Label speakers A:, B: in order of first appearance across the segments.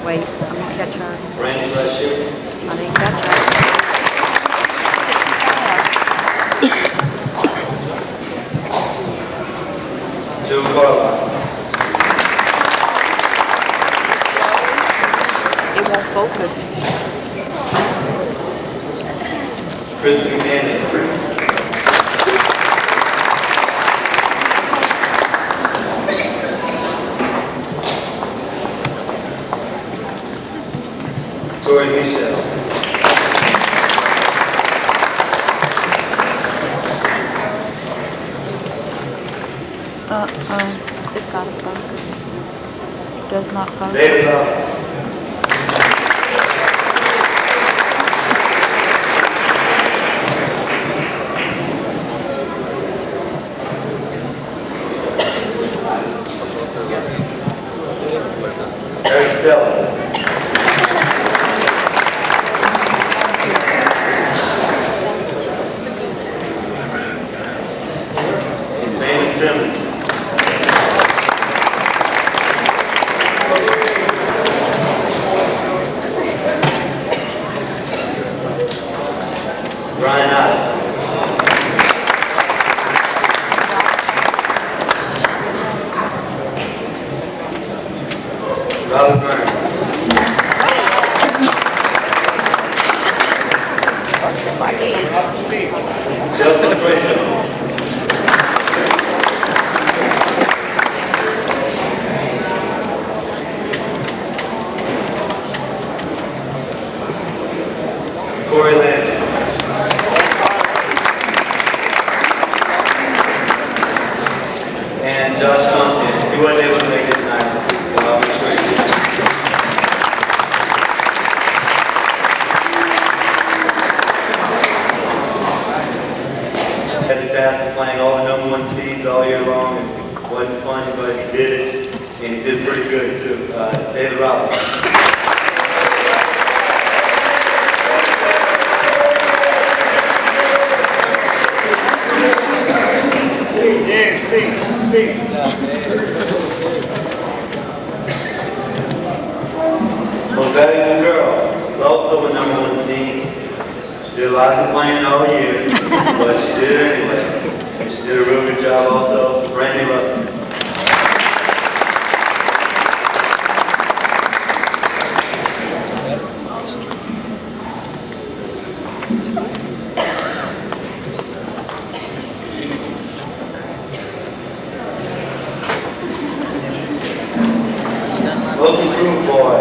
A: Wait, I'm gonna catch her.
B: Randy Rusher.
A: I didn't catch her.
B: Joe Carlisle.
A: It won't focus.
B: Kristen Manning. Tori Michelle.
A: It's out of focus. Does not focus.
B: David Robinson. Eric Stella. Damon Timmons. Brian Ott. Robert Burns. Justin Frazier. Corey Landon. And Josh Johnson. He wasn't able to make it tonight. But I'll be sure he did. Had the task of playing all the #1 seeds all year long, and it wasn't fun, but he did it, and he did pretty good too. David Robinson. Most valuable girl is also a #1 seed. She did a lot of complaining all year, but she did it anyway. And she did a real good job also. Brandy Russell. Most improved boy.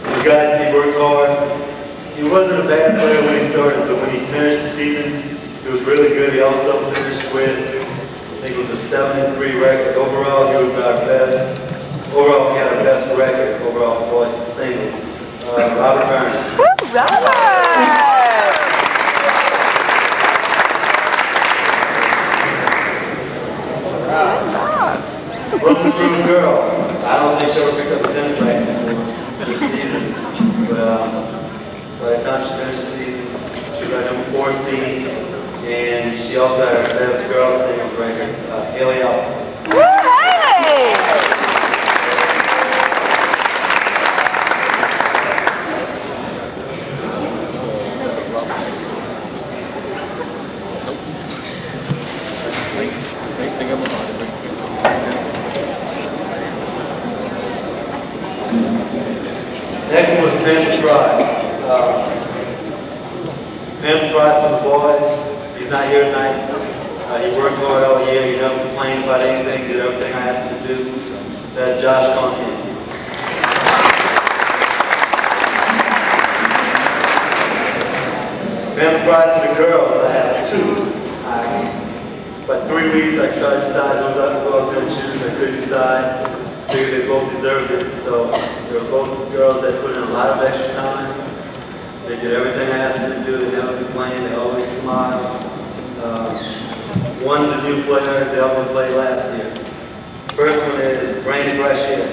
B: The guy, he worked hard. He wasn't a bad player when he started, but when he finished the season, he was really good. He also finished with, I think it was a 7-3 record. Overall, he was our best. Overall, he had our best record overall for boys singles. Robert Burns.
A: Woo, Robert!
B: Most improved girl. I don't think she ever picked up a tennis racket for this season, but by the time she finished the season, she was our #4 seed, and she also had her best girl singles record, Haley Alpha.
A: Woo, Haley!
B: Next one was Panther Pride. Panther Pride for the boys. He's not here tonight. He worked hard all year. He never complained about anything. Did everything I asked him to do. That's Josh Johnson. Panther Pride for the girls. I have two. About 3 weeks I tried to decide who I was going to choose. I couldn't decide. Figured they both deserved it. So They were both girls that put in a lot of extra time. They did everything I asked them to do. They never complained. They always smiled. One's a new player. The other one played last year. First one is Brandy Brashear.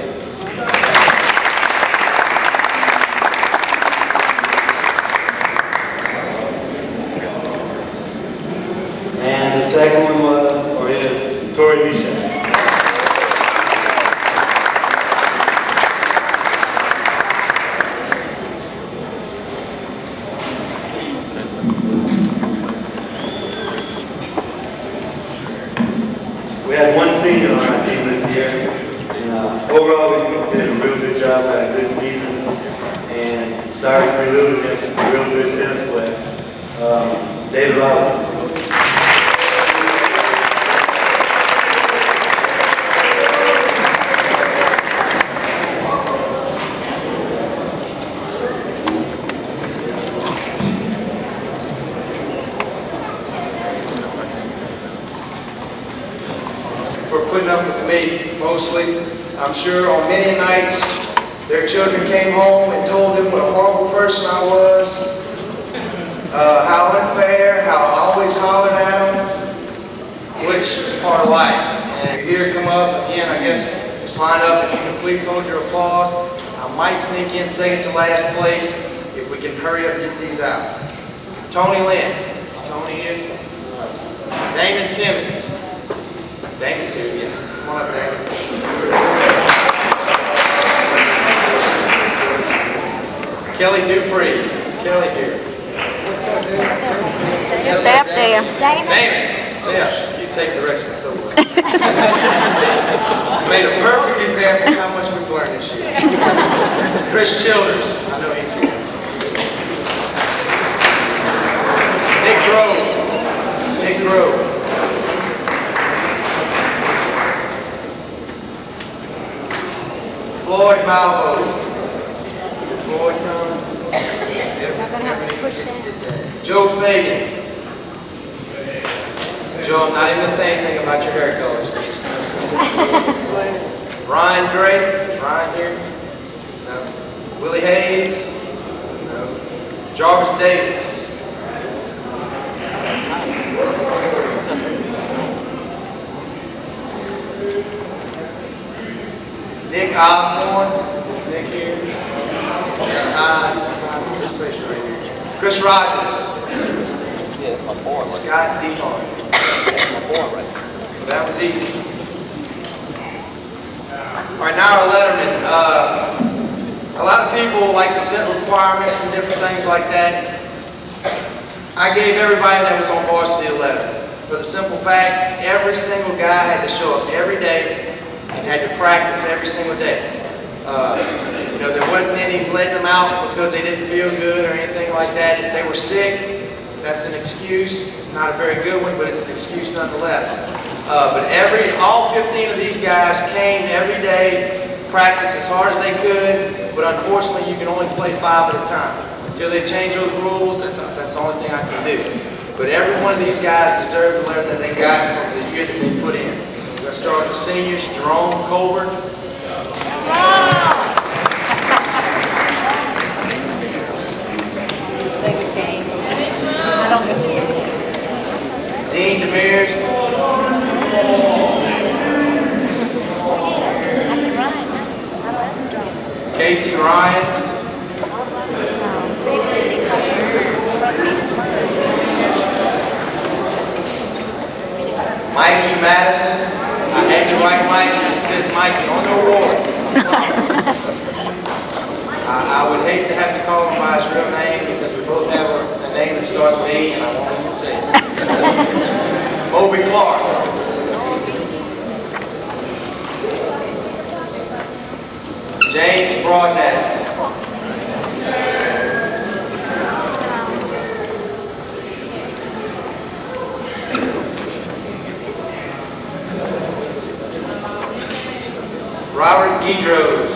B: And the second one was, or is, Tori Misha. We had one senior on our team this year, and overall we did a real good job, had a good season, and I'm sorry to be losing him, he's a real good tennis player. David Robinson.
C: For putting up with me, mostly. I'm sure on many nights, their children came home and told them what a horrible person I was, how unfair, how I always hollered at them, which is part of life. And here, come up, again, I guess, just line up. If you can please hold your applause. I might sneak in, say it's the last place, if we can hurry up and get these out. Tony Lynn. Is Tony here? Damon Timmons. Thank you, too. Yeah. Come on up, David. Kelly Dupree. Is Kelly here?
A: Stay up there.
C: Damon. Yeah, you take directions so well. Made a perfect example of how much we've learned this year. Chris Childers. I know he's here. Nick Grove. Nick Grove. Floyd Malvo. Floyd, Joe Fagan. Joe, I'm not even going to say anything about your hair colors. Ryan Gray. Is Ryan here? No. Willie Hayes. No. Jarvis Davis. Nick Osborne. Is Nick here? Chris Fisher right here. Chris Rogers.
D: Yeah, that's my boy.
C: Scott DeHart.
D: That's my boy right there.
C: That was easy. All right, now our letterman. A lot of people like to set requirements and different things like that. I gave everybody that was on varsity a letter. For the simple fact, every single guy had to show up every day and had to practice every single day. You know, there wasn't any letting them out because they didn't feel good or anything like that. If they were sick, that's an excuse. Not a very good one, but it's an excuse nonetheless. But all 15 of these guys came every day, practiced as hard as they could, but unfortunately you can only play 5 at a time. Until they change those rules, that's the only thing I can do. But every one of these guys deserves the letter that they got from the year that they put in. We're going to start with the seniors. Jerome Colbert. Dean Demers. Casey Ryan. Mikey Madison. I had to write Mikey. It says Mikey on the award. I would hate to have to call him by his real name because we both have a name that starts with E and I won't even say it. Moby Clark. James Broadnax. Robert Guidros.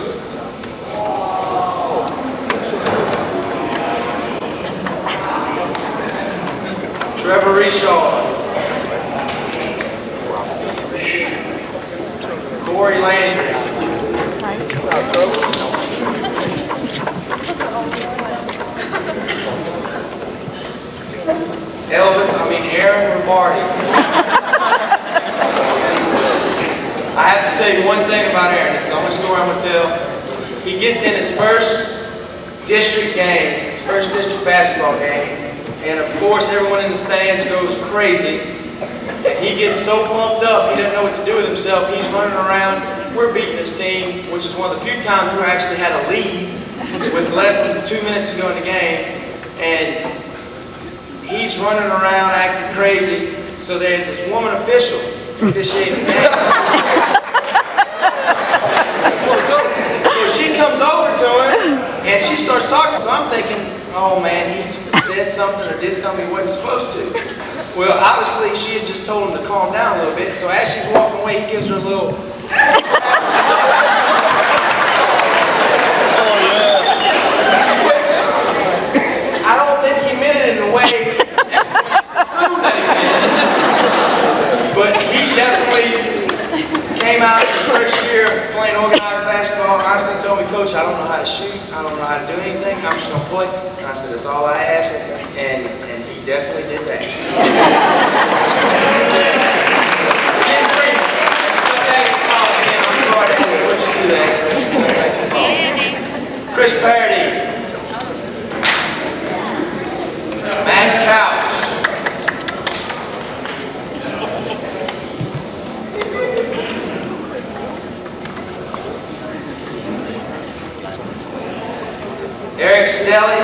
C: Trevor Richard. Corey Landry. he gets in his first district game, his first district basketball game, and of course everyone in the stands goes crazy. And he gets so pumped up, he doesn't know what to do with himself. He's running around. We're beating this team, which is one of the few times we actually had a lead with less than 2 minutes to go in the game. And he's running around acting crazy. So there's this woman official officiating the game. So she comes over to him and she starts talking. So I'm thinking, oh man, he said something or did something he wasn't supposed to. Well, obviously she had just told him to calm down a little bit. So as she's walking away, he gives her a little. I don't think he meant it in a way assumed that he meant it. But he definitely came out his first year playing organized basketball and honestly told me, Coach, I don't know how to shoot, I don't know how to do anything, I'm just going to play. And I said, that's all I ask. And he definitely did that. I'm sorry to let you do that. Chris Parody. Matt Couch. Eric Stelly.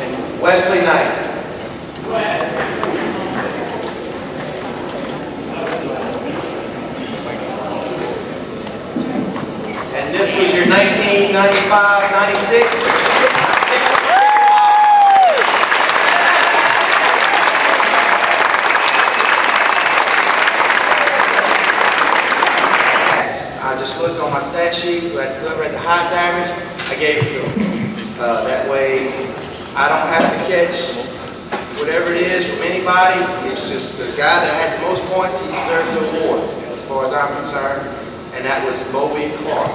C: And Wesley Knight. And this was your 1995-96. I just looked on my stat sheet, whoever had the highest average, I gave it to him. That way, I don't have to catch whatever it is from anybody. It's just the guy that had the most points, he deserves the award, as far as I'm concerned. And that was Moby Clark.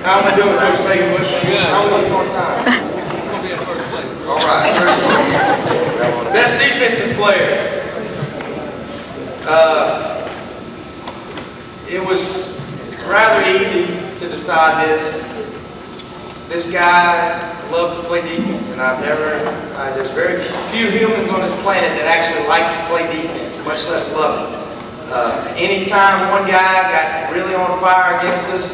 C: How am I doing, Coach Megan Bush? How are we looking on time? All right. Best defensive player. It was rather easy to decide this. This guy loved to play defense, and there's very few humans on this planet that actually like to play defense, much less love it. Anytime one guy got really on fire against us,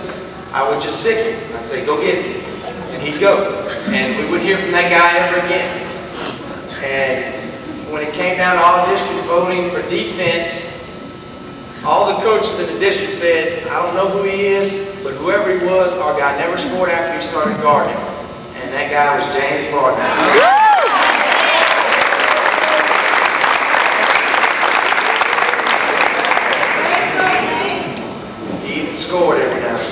C: I would just sick him. I'd say, go get him. And he'd go. And we wouldn't hear from that guy ever again. And when it came down to all district voting for defense, all the coaches in the district said, I don't know who he is, but whoever he was, our guy never scored after he started guarding. And that guy was James Barnett. He even scored every now and then.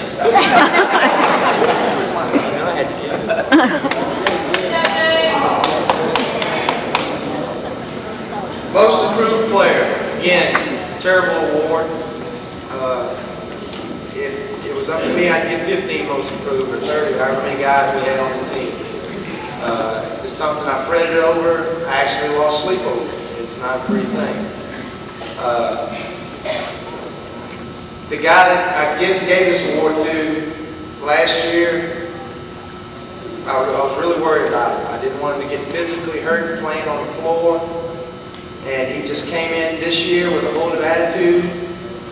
C: Most improved player. Again, terrible award. If it was up to me, I'd give 15 most improved or 30, however many guys we had on the team. It's something I fretted over. I actually lost sleep over. It's not a pretty thing. The guy that I gave this award to last year, I was really worried about him. I didn't want him to get physically hurt playing on the floor. And he just came in this year with a whole new attitude,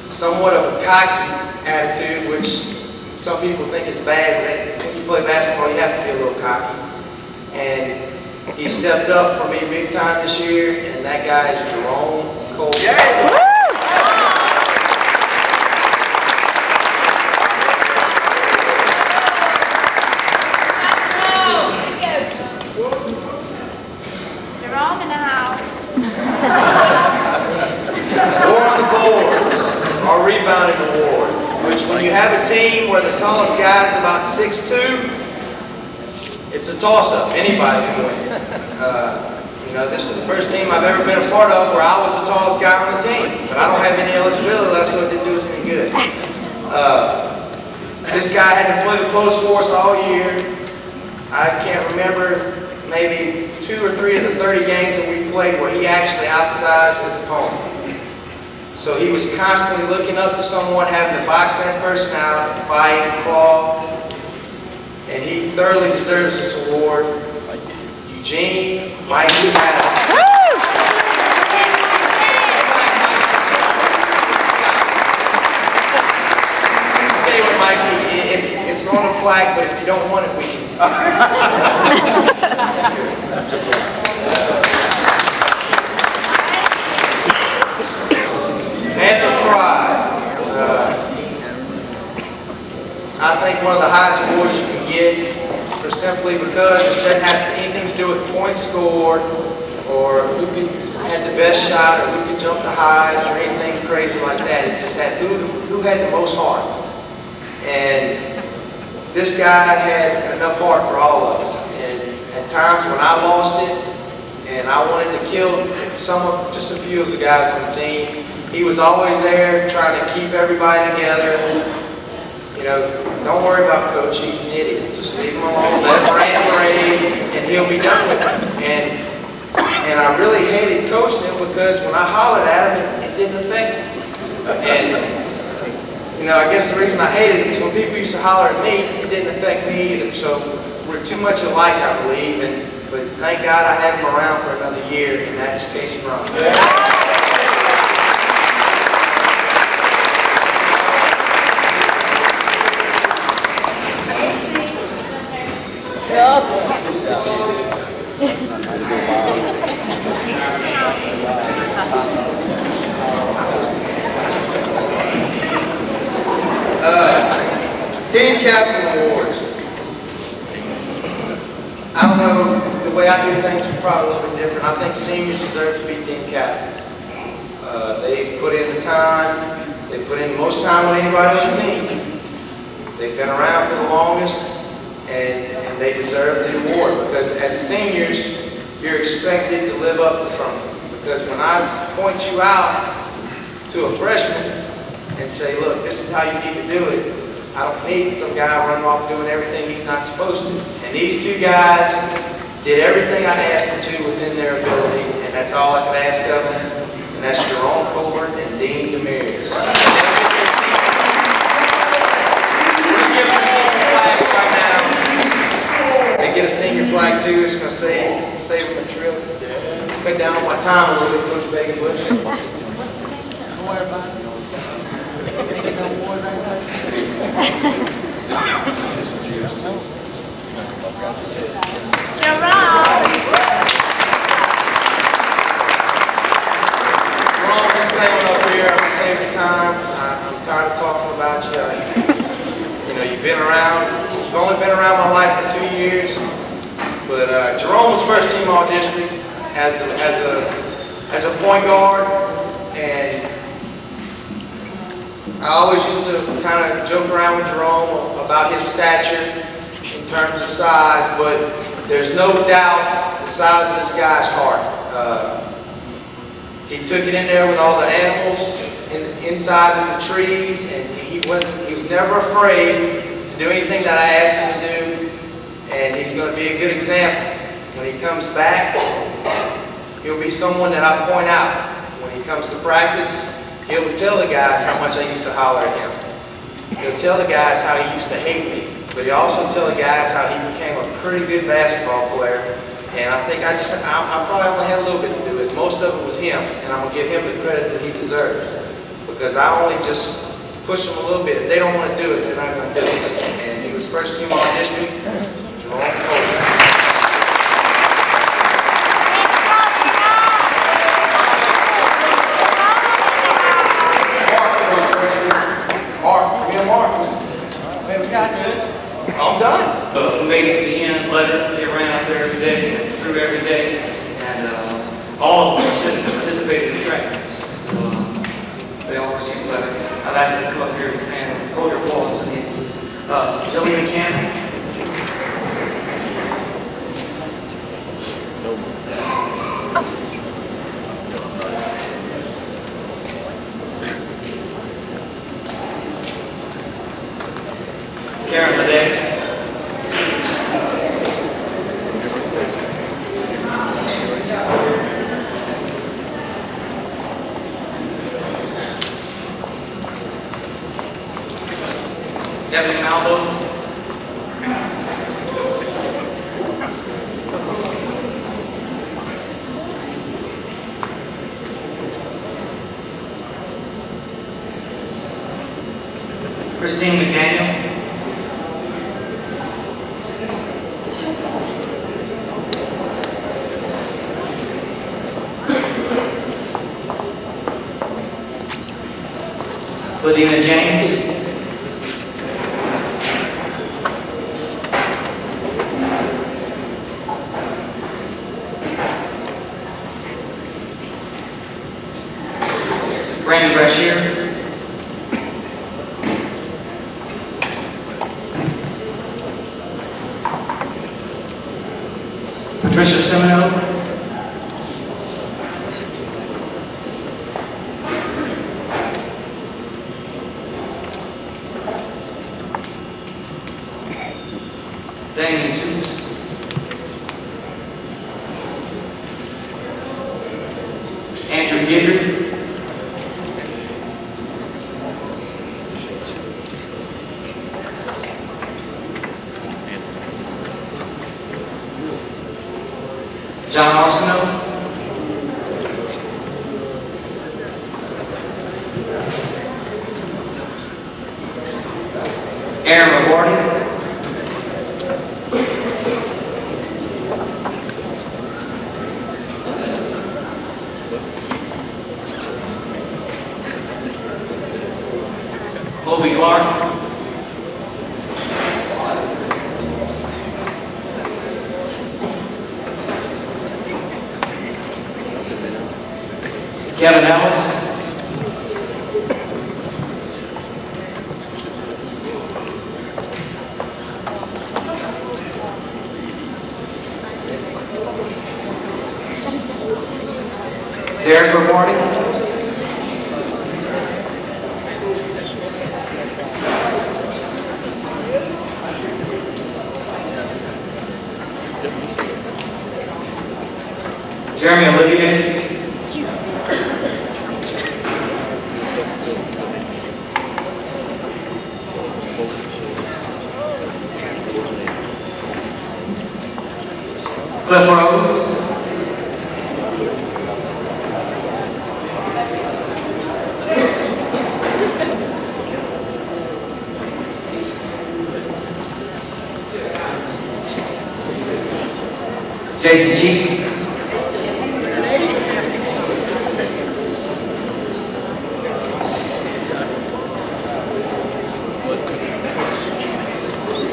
C: somewhat of a cocky attitude, which some people think is bad, but when you play basketball, you have to be a little cocky. And he stepped up for me big time this year, and that guy is Jerome Cole. Yeah.
A: Jerome in the house.
C: More on the boards, our rebounding award, which when you have a team where the tallest guy is about 6'2", it's a toss-up. Anybody can win. You know, this is the first team I've ever been a part of where I was the tallest guy on the team, but I don't have any eligibility left, so it didn't do us any good. This guy had to play the close for us all year. I can't remember maybe 2 or 3 of the 30 games that we played where he actually outsized his opponent. So he was constantly looking up to someone, having to box that person out, fight, claw, and he thoroughly deserves this award. Eugene Mikey Madison. I'll tell you what, Mikey, it's on a plaque, but if you don't want it, we can. Panther Pride. I think one of the highest awards you can get, for simply because it doesn't have anything to do with points scored or who had the best shot or who could jump the highest or anything crazy like that. It just had who had the most heart. And this guy had enough heart for all of us. And at times when I lost it and I wanted to kill just a few of the guys on the team, he was always there trying to keep everybody together. You know, don't worry about coach, he's an idiot. Just leave him alone, let him rant and rave, and he'll be done with it. And I really hated coaching him because when I hollered at him, it didn't affect him. And, you know, I guess the reason I hated it is when people used to holler at me, it didn't affect me either. So we're too much alike, I believe. But thank God I have him around for another year, and that's Casey Brown. Team Captain Awards. I don't know, the way I do things is probably a little bit different. I think seniors deserve to be team captains. They put in the time, they put in the most time on anybody on the team. They've been around for the longest, and they deserve the award because as seniors, you're expected to live up to something. Because when I point you out to a freshman and say, look, this is how you need to do it, I don't need some guy running off doing everything he's not supposed to. And these 2 guys did everything I asked them to within their ability, and that's all I could ask of them. And that's Jerome Colbert and Dean Demarius. They get a senior flag too. It's going to save them a trip. Cut down on my time a little bit, Coach Bacon Bush.
E: What's his name? Don't worry about it. Making no award right now.
C: Jerome, just staying up here. I'm going to save the time. I'm tired of talking about you. You know, you've been around. You've only been around my life for 2 years. But Jerome was first team all district as a point guard, and I always used to kind of joke around with Jerome about his stature in terms of size, but there's no doubt the size of this guy's heart. He took it in there with all the animals inside of the trees, and he was never afraid to do anything that I asked him to do, and he's going to be a good example. When he comes back, he'll be someone that I point out. When he comes to practice, he'll tell the guys how much I used to holler at him. He'll tell the guys how he used to hate me, but he'll also tell the guys how he became a pretty good basketball player. And I think I probably only had a little bit to do with it. Most of it was him, and I'm going to give him the credit that he deserves. Because I only just push them a little bit. If they don't want to do it, they're not going to do it. And he was first team all district, Jerome Colbert. I'm done.
F: Who made it to the end, led it, they ran out there every day, through every day, and all of them participated in track meets. So they all received letter. I've asked them to come up here and stand, hold your applause to me, please. Joey McCann. Karen Ledet. Devin Malvo. Christine McDaniel. Ladina James. Brandon Brashear. Patricia Semino. Daniel Toops. Andrew Gidry. John Arsenault. Aaron McGuarty. Colby Clark. Kevin Ellis. Derek Reporting. Jeremy Olivier. Cliff Rhodes. Jason G.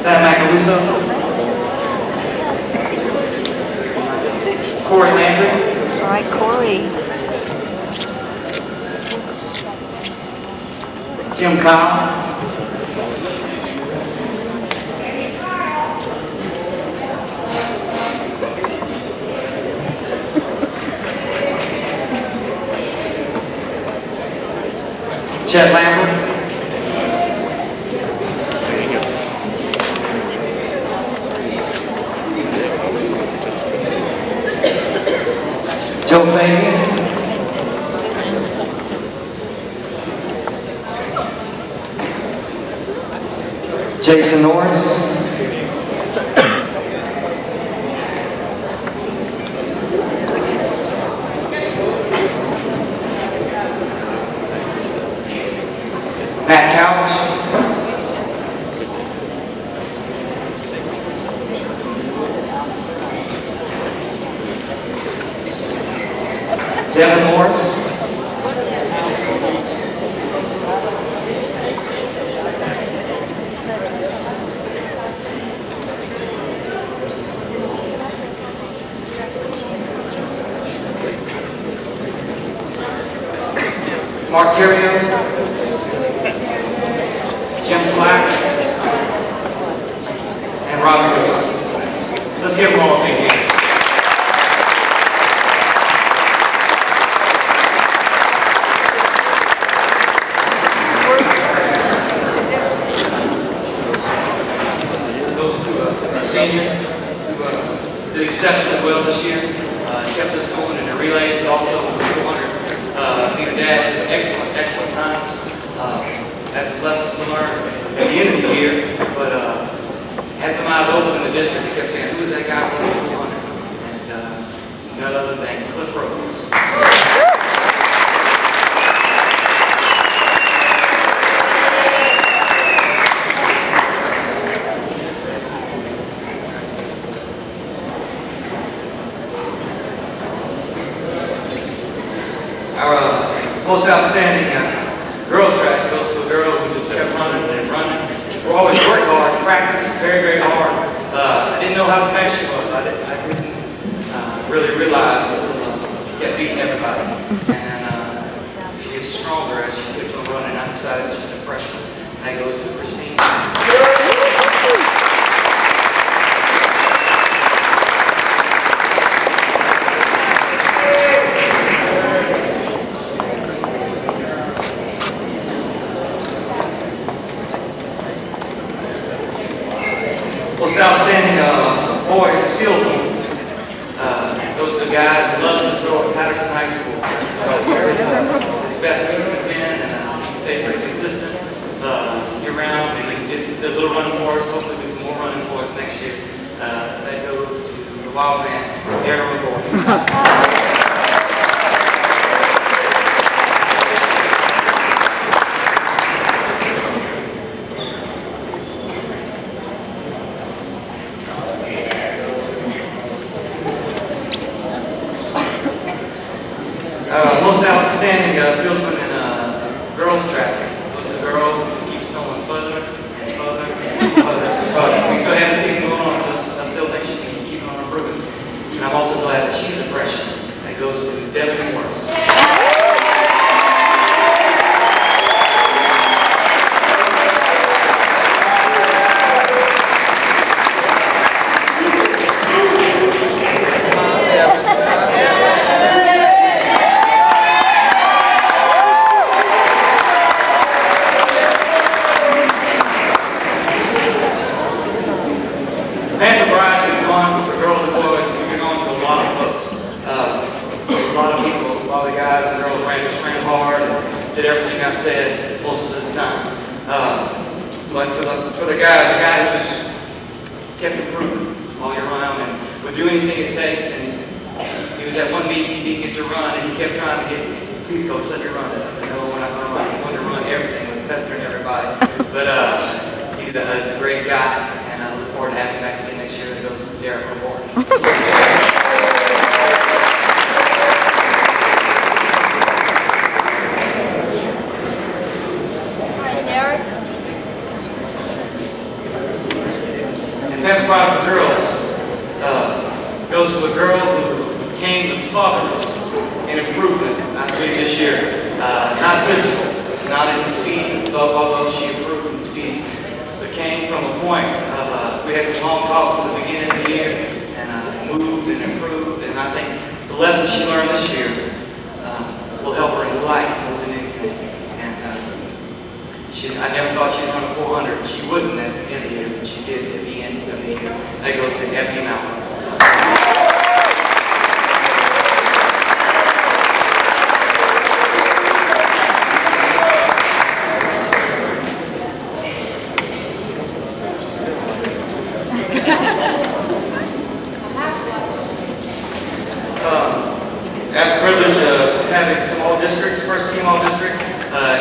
F: Sam Macaluso. Corey Landry.
A: All right, Corey.
F: Tim Kyle. Chet Lambert. Joe Fabian. Jason Norris. Matt Couch. Devin Morris. Mark Terrio. Jim Slack. And Robbie Rogers. Let's give them all a big hand. senior, who did exceptionally well this year. Kept us going in the relays, but also in the 400 meter dash. Excellent times. Had some lessons to learn at the end of the year, but had some eyes open in the district. He kept saying, "Who is that guy running 400?" And none other than Cliff Rhodes. Our most outstanding girls track goes to a girl who just kept running and running. We always worked hard, practiced very hard. I didn't know how fast she was. I didn't really realize until she kept beating everybody. And then she gets stronger as she keeps on running. I'm excited that she's a freshman. That goes to Christine. Most outstanding boys field goes to a guy who loves to throw at Patterson High School. His best meets have been, and he stayed pretty consistent year-round. And he did a little running for us. Hopefully do some more running for us next year. That goes to the wild man, Aaron Boy. Most outstanding fieldsman in girls track was the girl who just keeps going further and further and further. We still have the season going on. I still think she can keep on improving. And I'm also glad that she's a freshman. That goes to Devin Morris. Did everything I said most of the time. But for the guys, a guy who just kept improving all year round and would do anything it takes. And he was at one meeting, he didn't get to run, and he kept trying to get, "Please coach, let me run this." I said, "No, we're not going to run." He wanted to run everything, was pestering everybody. But he's a great guy, and I look forward to having him back again next year. It goes to Derek Reward. Panther Pride for girls goes to a girl who became the farthest in improvement, I believe, this year. Not physical, not in speed, although she improved in speed, but came from a point of, we had some long talks at the beginning of the year, and moved and improved, and I think the lesson she learned this year will help her in life more than anything. And I never thought she'd run a 400. She wouldn't at the end of the year, but she did at the end of the year. That goes to Ebony Mountain. I have the privilege of having some all-districts, first team all-district.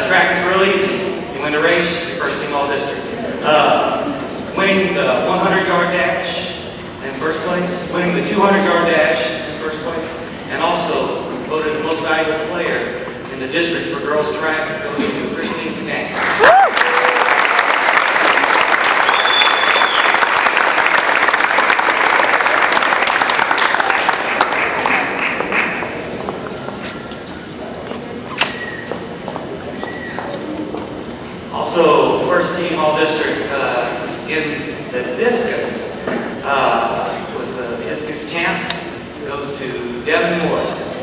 F: Track is real easy. You win the race, you're first team all-district. Winning the 100-yard dash in first place, winning the 200-yard dash in first place, and also voted as the most valuable player in the district for girls track goes to Christine Connect. Also, first team all-district in the discus was a discus champ. Goes to Devin Morris.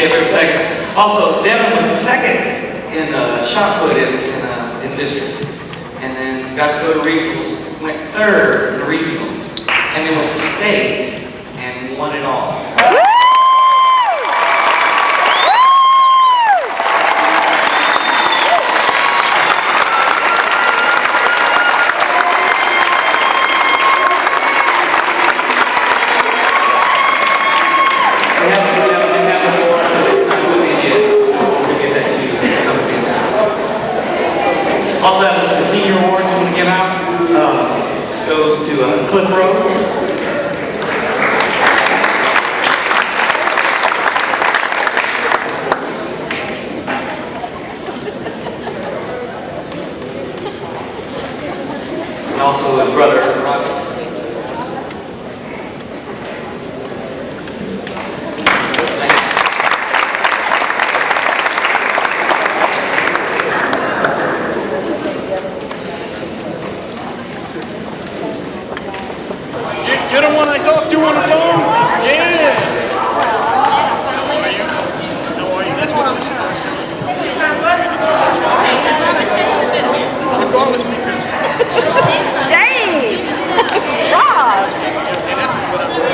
F: stay up every second. Also, Devin was second in shot put in district. And then got to go to regionals, went third in the regionals. And then went to state and won it all. Also have some senior awards I'm going to give out. Goes to Cliff Rhodes. And also his brother, Roger.
G: You're the one I talked to on the phone? Yeah. How are you? That's what I'm supposed to. Regardless, because...
A: Dave! Rob!
G: And that's what I'm doing.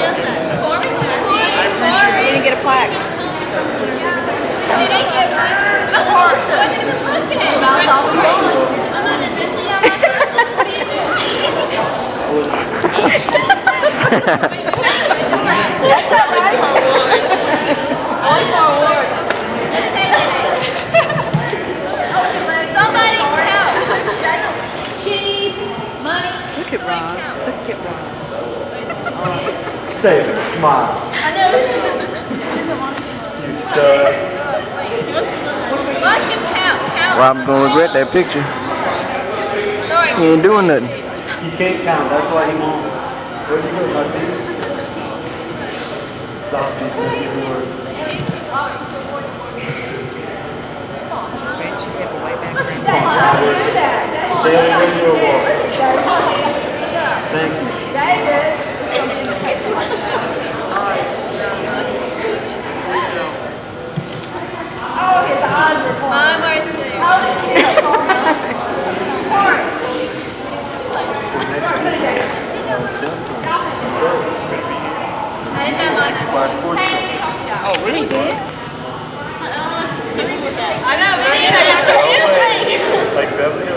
A: You didn't get a plaque. That's all right.
H: Somebody count. Cheese, money.
A: Look at Rob. Look at Rob.
B: Stay, smile.
H: I know.
B: You stud.
H: Watch him count.
I: Rob's gonna regret that picture.
H: Sorry.
I: He ain't doing nothing.
B: He can't count, that's why he won't. Where'd you go, Martin? Sausage, words. David, where's your award? Thank you.
H: Mom or two. I didn't know mine.
G: Oh, really?
H: I know, but you know, you're confusing me.
B: Like Beverly or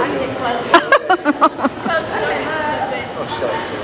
H: Coach, don't be stupid.
B: Oh, shut up.